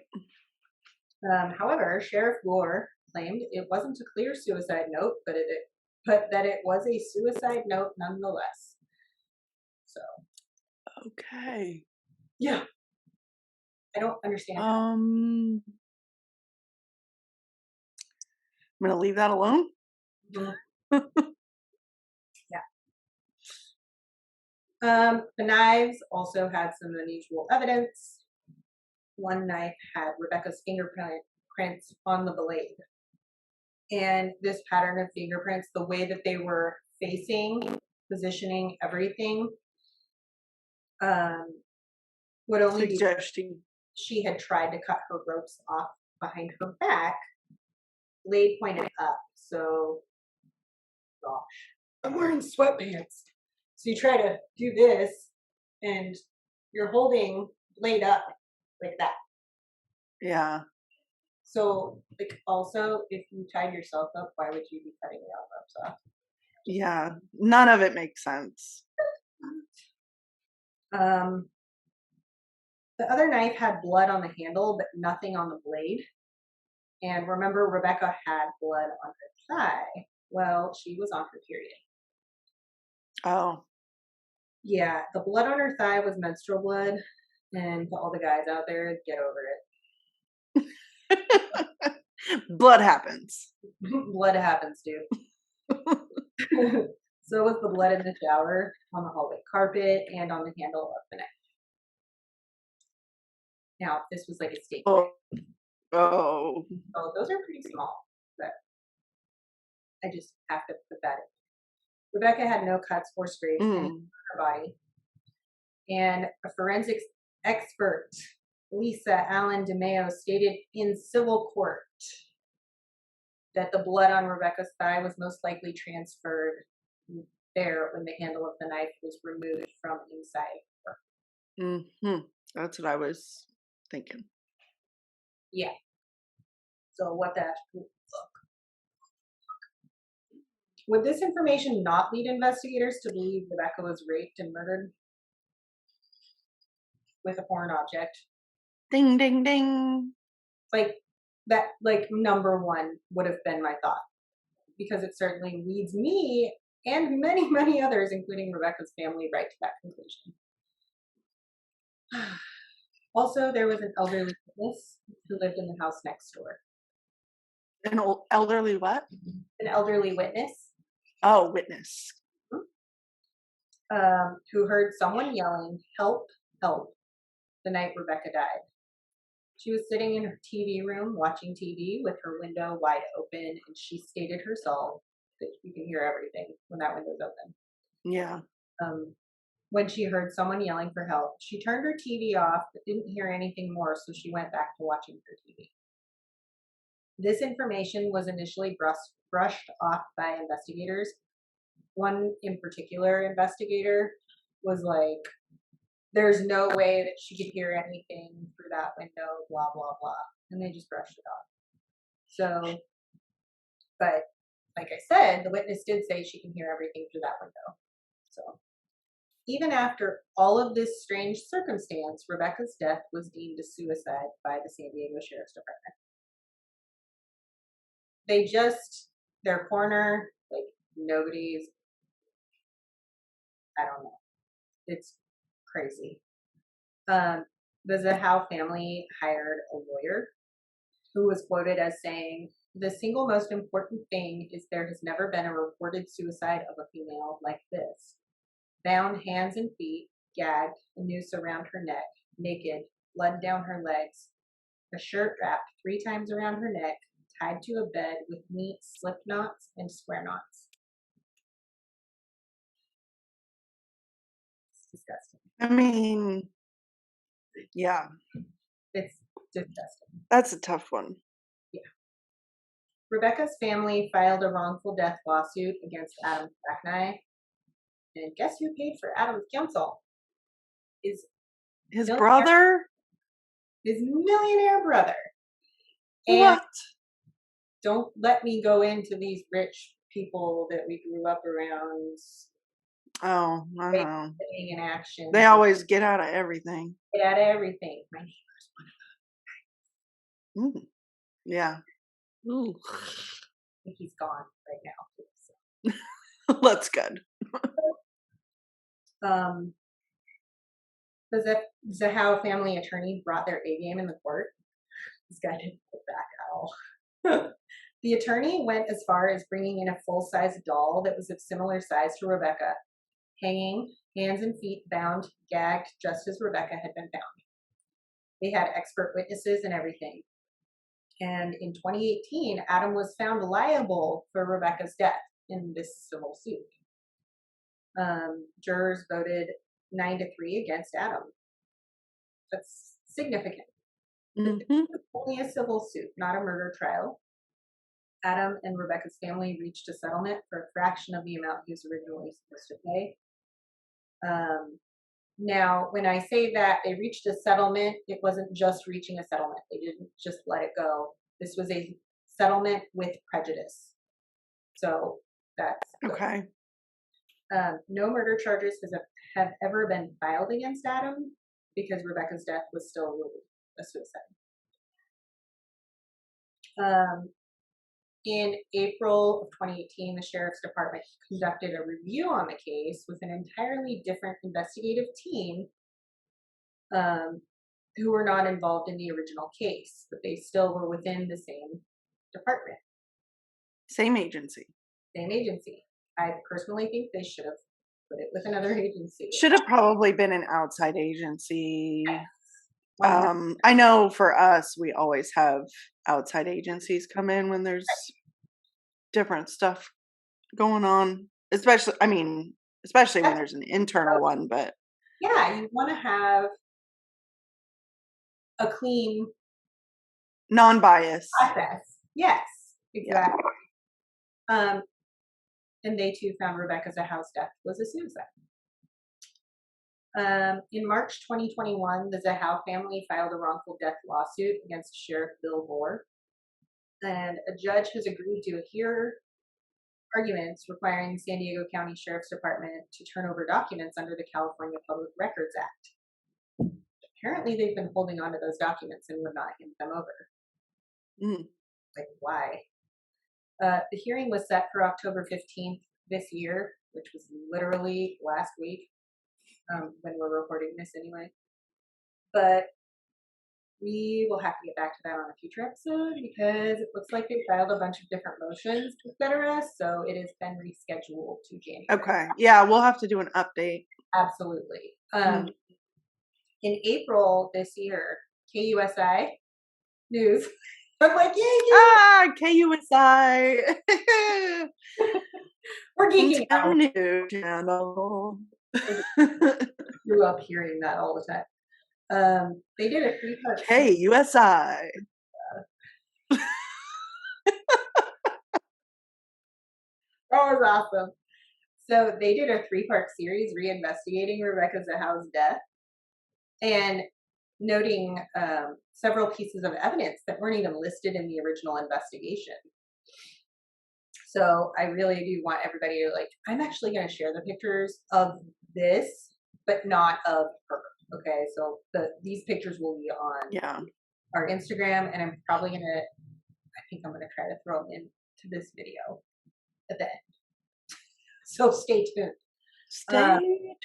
However, Sheriff Gore claimed it wasn't a clear suicide note, but that it was a suicide note nonetheless. So. Okay. Yeah. I don't understand. I'm gonna leave that alone. Yeah. The knives also had some unusual evidence. One knife had Rebecca's fingerprints on the blade. And this pattern of fingerprints, the way that they were facing, positioning everything, would only be Suggesting she had tried to cut her ropes off behind her back, blade pointed up. So, gosh, I'm wearing sweatpants. So you try to do this, and you're holding blade up like that. Yeah. So, like, also, if you tied yourself up, why would you be cutting your own ropes off? Yeah. None of it makes sense. The other knife had blood on the handle, but nothing on the blade. And remember, Rebecca had blood on her thigh. Well, she was on her period. Oh. Yeah, the blood on her thigh was menstrual blood. And to all the guys out there, get over it. Blood happens. Blood happens, dude. So was the blood in the shower, on the hallway carpet, and on the handle of the knife. Now, this was like a steak knife. Oh. Oh, those are pretty small, but I just have to put that in. Rebecca had no cuts or scrapes on her body. And a forensics expert, Lisa Allen DeMeo, stated in civil court that the blood on Rebecca's thigh was most likely transferred there when the handle of the knife was removed from inside her. That's what I was thinking. Yeah. So what the fuck? Would this information not lead investigators to believe Rebecca was raped and murdered with a foreign object? Ding, ding, ding. Like that, like number one would have been my thought, because it certainly leads me and many, many others, including Rebecca's family, right to that conclusion. Also, there was an elderly witness who lived in the house next door. An elderly what? An elderly witness. Oh, witness. Who heard someone yelling, "Help, help," the night Rebecca died. She was sitting in her TV room watching TV with her window wide open, and she stated herself that you can hear everything when that window's open. Yeah. When she heard someone yelling for help, she turned her TV off but didn't hear anything more, so she went back to watching her TV. This information was initially brushed off by investigators. One in particular investigator was like, there's no way that she could hear anything through that window, blah, blah, blah. And they just brushed it off. So, but like I said, the witness did say she can hear everything through that window. So, even after all of this strange circumstance, Rebecca's death was deemed a suicide by the San Diego Sheriff's Department. They just, their coroner, like nobody's, I don't know. It's crazy. The Zahau family hired a lawyer who was quoted as saying, "The single most important thing is there has never been a reported suicide of a female like this. Bound hands and feet, gagged, a noose around her neck, naked, blood down her legs, a shirt wrapped 3 times around her neck, tied to a bed with neat slip knots and square knots." It's disgusting. I mean, yeah. It's disgusting. That's a tough one. Yeah. Rebecca's family filed a wrongful death lawsuit against Adam Sackney. And guess who paid for Adam's counsel? His brother? His millionaire brother. What? And don't let me go into these rich people that we grew up around. Oh, I know. In action. They always get out of everything. Get out of everything. My neighbor's one of them. Yeah. Ooh. I think he's gone right now. So. That's good. The Zahau family attorney brought their A game in the court. This guy didn't put back at all. The attorney went as far as bringing in a full-size doll that was of similar size to Rebecca, hanging, hands and feet bound, gagged, just as Rebecca had been found. They had expert witnesses and everything. And in 2018, Adam was found liable for Rebecca's death in this civil suit. Jurors voted 9-3 against Adam. That's significant. Mhm. It was only a civil suit, not a murder trial. Adam and Rebecca's family reached a settlement for a fraction of the amount he was originally supposed to pay. Now, when I say that they reached a settlement, it wasn't just reaching a settlement. They didn't just let it go. This was a settlement with prejudice. So that's good. Okay. No murder charges have ever been filed against Adam because Rebecca's death was still ruled a suicide. In April of 2018, the Sheriff's Department conducted a review on the case with an entirely different investigative team who were not involved in the original case, but they still were within the same department. Same agency. Same agency. I personally think they should have put it with another agency. Should have probably been an outside agency. Yes. I know for us, we always have outside agencies come in when there's different stuff going on. Especially when there's an internal one, but yeah, you want to have a clean, non-biased process. Yes, exactly. Yeah. And they too found Rebecca Zahau's death was a suicide. In March 2021, the Zahau family filed a wrongful death lawsuit against Sheriff Bill Bohr, and a judge has agreed to hear arguments requiring the San Diego County Sheriff's Department to turn over documents under the California Public Records Act. Apparently, they've been holding on to those documents and would not hand them over. Like, why? The hearing was set for October 15th this year, which was literally last week. When we're recording this anyway. But we will have to get back to that on a future episode because it looks like they filed a bunch of different motions, etc. So it has been rescheduled to January. Okay. Yeah, we'll have to do an update. Absolutely. In April this year, KUSI News. I'm like, yay! KUSI. We're geeking out. News channel. Grew up hearing that all the time. They did a 3-part KUSI. That was awesome. So they did a 3-part series reinvestigating Rebecca Zahau's death and noting several pieces of evidence that weren't even listed in the original investigation. So I really do want everybody to I'm actually going to share the pictures of this, but not of her. Okay, so these pictures will be on our Instagram, and I'm probably going to, I think I'm going to try to throw them into this video at the end. So stay tuned. Stay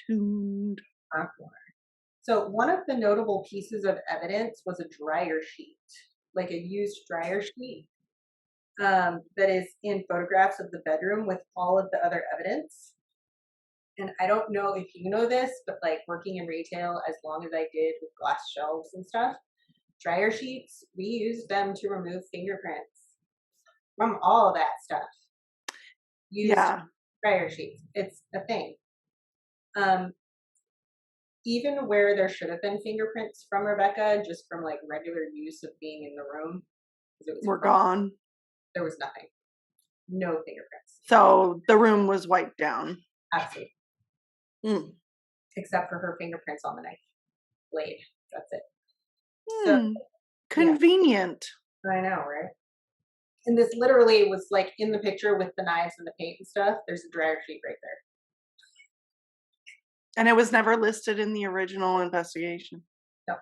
tuned. So one of the notable pieces of evidence was a dryer sheet, like a used dryer sheet. That is in photographs of the bedroom with all of the other evidence. And I don't know if you know this, but working in retail as long as I did with glass shelves and stuff, dryer sheets, we use them to remove fingerprints from all that stuff. Used dryer sheets. It's a thing. Even where there should have been fingerprints from Rebecca, just from regular use of being in the room, were gone. There was nothing. No fingerprints. So the room was wiped down. Absolutely. Except for her fingerprints on the knife blade. That's it. So, convenient. I know, right? And this literally was in the picture with the knives and the paint and stuff. There's a dryer sheet right there. And it was never listed in the original investigation. No.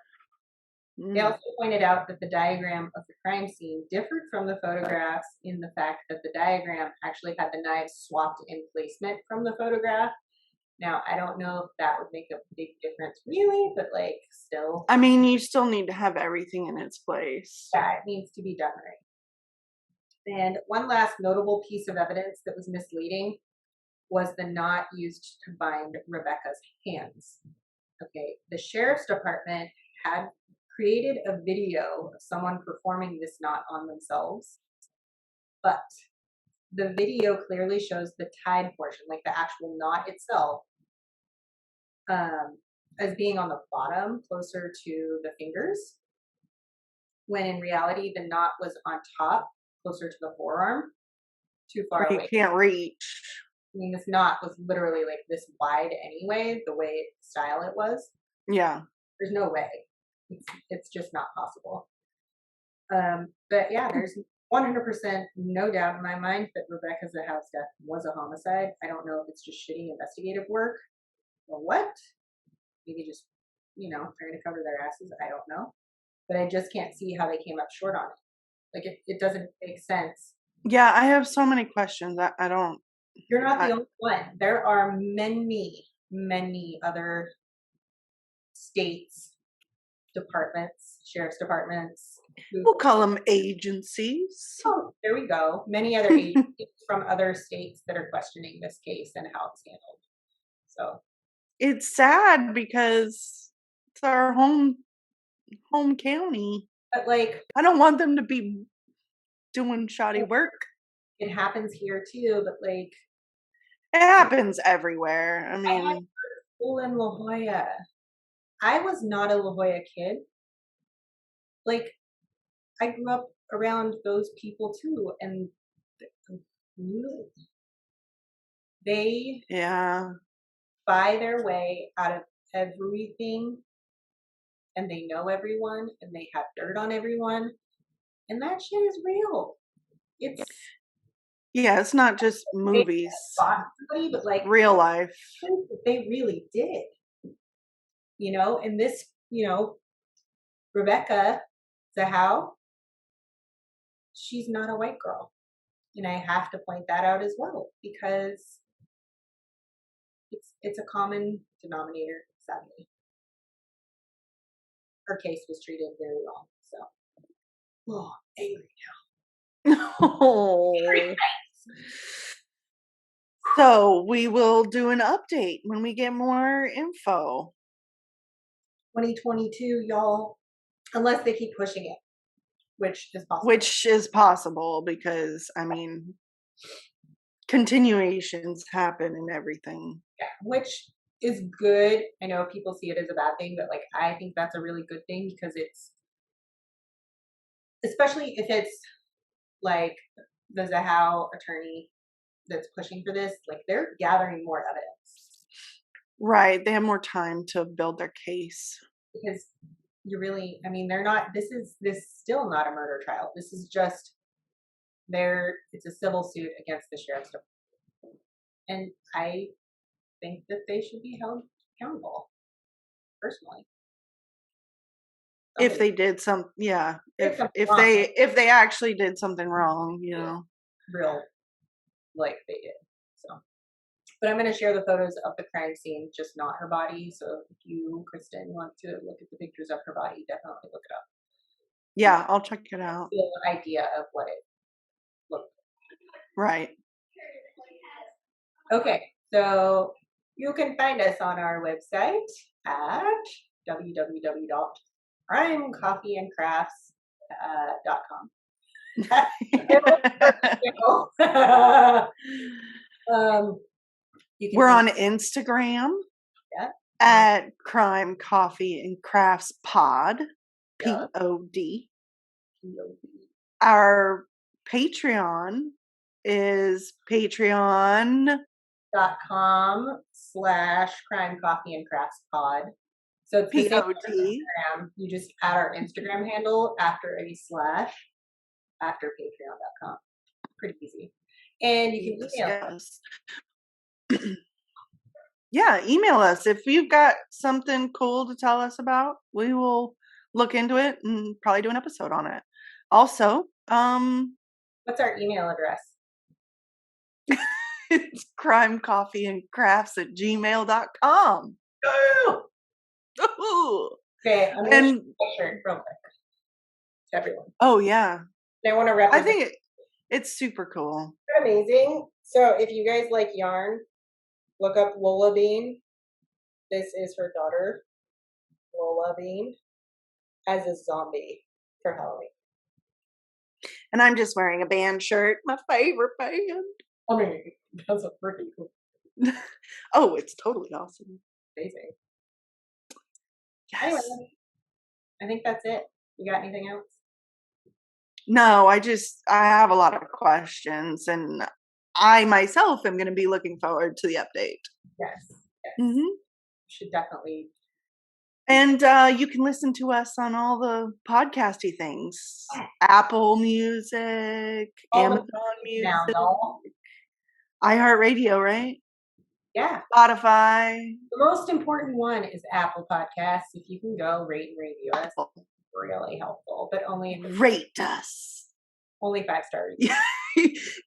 They also pointed out that the diagram of the crime scene differed from the photographs in the fact that the diagram actually had the knives swapped in placement from the photograph. Now, I don't know if that would make a big difference really, but still. I mean, you still need to have everything in its place. Yeah, it needs to be done And one last notable piece of evidence that was misleading was the knot used to bind Rebecca's hands. Okay, the sheriff's department had created a video of someone performing this knot on themselves, but the video clearly shows the tied portion, like the actual knot itself, as being on the bottom, closer to the fingers, when in reality the knot was on top, closer to the forearm, too far You away. can't reach. I mean, this knot was literally like this wide anyway, the way style it was. Yeah. There's no way. It's just not possible. But yeah, there's 100% no doubt in my mind that Rebecca Zahau's death was a homicide. I don't know if it's just shitty investigative work or what. Maybe just, trying to cover their asses. I don't know. But I just can't see how they came up short on it. Like, it doesn't make sense. Yeah, I have so many questions. I don't. You're not the only one. There are many, many other states, departments, sheriff's departments. We'll call them agencies. Oh, there we go. Many other agencies from other states that are questioning this case and how it's handled. So it's sad because it's our home county. But like, I don't want them to be doing shoddy work. It happens here too, but like, it happens everywhere. I mean, I school in La Jolla. I was not a La Jolla kid. Like, I grew up around those people too, and they buy their way out of everything, and they know everyone, and they have dirt on everyone, and that shit is real. It's not just movies, somebody, but like real life. They really did, and this, Rebecca Zahau, she's not a white girl. And I have to point that out as well, because it's a common denominator, sadly. Her case was treated very wrong. So, angry now. Oh. So we will do an update when we get more info. 2022, y'all, unless they keep pushing it, which is possible. Which is possible because, I mean, continuations happen and everything. Yeah, which is good. I know people see it as a bad thing, but like, I think that's a really good thing, because it's, especially if it's like the Zahau attorney that's pushing for this, like, they're gathering more evidence. Right. They have more time to build their case. Because they're not, this is still not a murder trial. This is just it's a civil suit against the sheriff's department. And I think that they should be held accountable, personally. If they did if they actually did something wrong, real, like they did. So, but I'm going to share the photos of the crime scene, just not her body. So if you, Kristen, want to look at the pictures of her body, definitely look it up. Yeah, I'll check it out. An idea of what it looked like. Right. Okay, so you can find us on our website at www.crimecoffeeandcrafts.com. We're on Instagram at Crime Coffee and Crafts Pod, POD. Our Patreon is patreon.com/Crime Coffee and Crafts Pod. So it's the same Instagram. You just add our Instagram handle after a slash after patreon.com. Pretty easy. And you can email us. Yeah, email us. If you've got something cool to tell us about, we will look into it and probably do an episode on it. Also, what's our email address? It's crimecoffeeandcrafts@gmail.com. Okay, I'm going to show a picture real quick to everyone. Oh, yeah. They want to represent. I think It's super cool. Amazing. So if you guys like yarn, look up Lola Bean. This is her daughter, Lola Bean, as a zombie for Halloween. And I'm just wearing a band shirt, my favorite band. I mean, that's a freaking cool. Oh, it's totally awesome. Amazing. Yes. Anyway, I think that's it. You got anything else? No, I have a lot of questions, and I myself am going to be looking forward to the update. Yes. Mm-hmm. Should definitely. And you can listen to us on all the podcasty things. Apple Music, Amazon Music, now, iHeartRadio, right? Yeah. Spotify. The most important one is Apple Podcasts. If you can go rate and review us, it's really helpful. But only if rate us. Only 5 stars.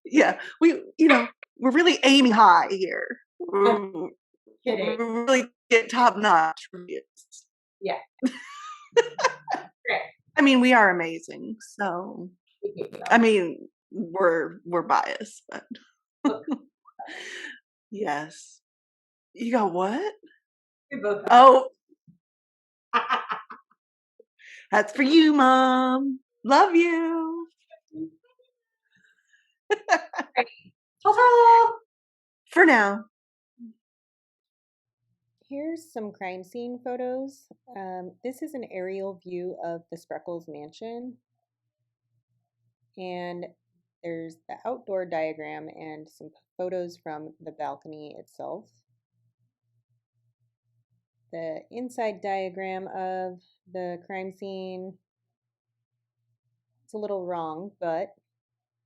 Yeah, we're really aiming high here. I'm kidding. We really get top notch reviews. Yeah. I mean, we are amazing. So, I mean, we're biased, but yes. You got what? We both have. Oh, that's for you, Mom. Love you. For now. Here's some crime scene photos. This is an aerial view of the Spreckles mansion. And there's the outdoor diagram and some photos from the balcony itself. The inside diagram of the crime scene, it's a little wrong, but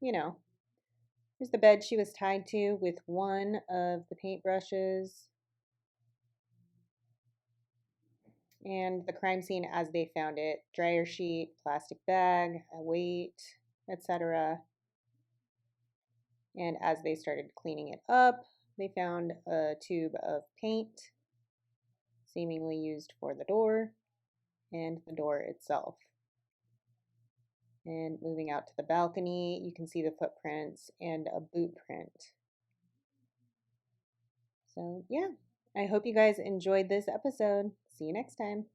here's the bed she was tied to with one of the paintbrushes. And the crime scene as they found it: dryer sheet, plastic bag, a weight, etc. And as they started cleaning it up, they found a tube of paint, seemingly used for the door, and the door itself. And moving out to the balcony, you can see the footprints and a boot print. So yeah, I hope you guys enjoyed this episode. See you next time.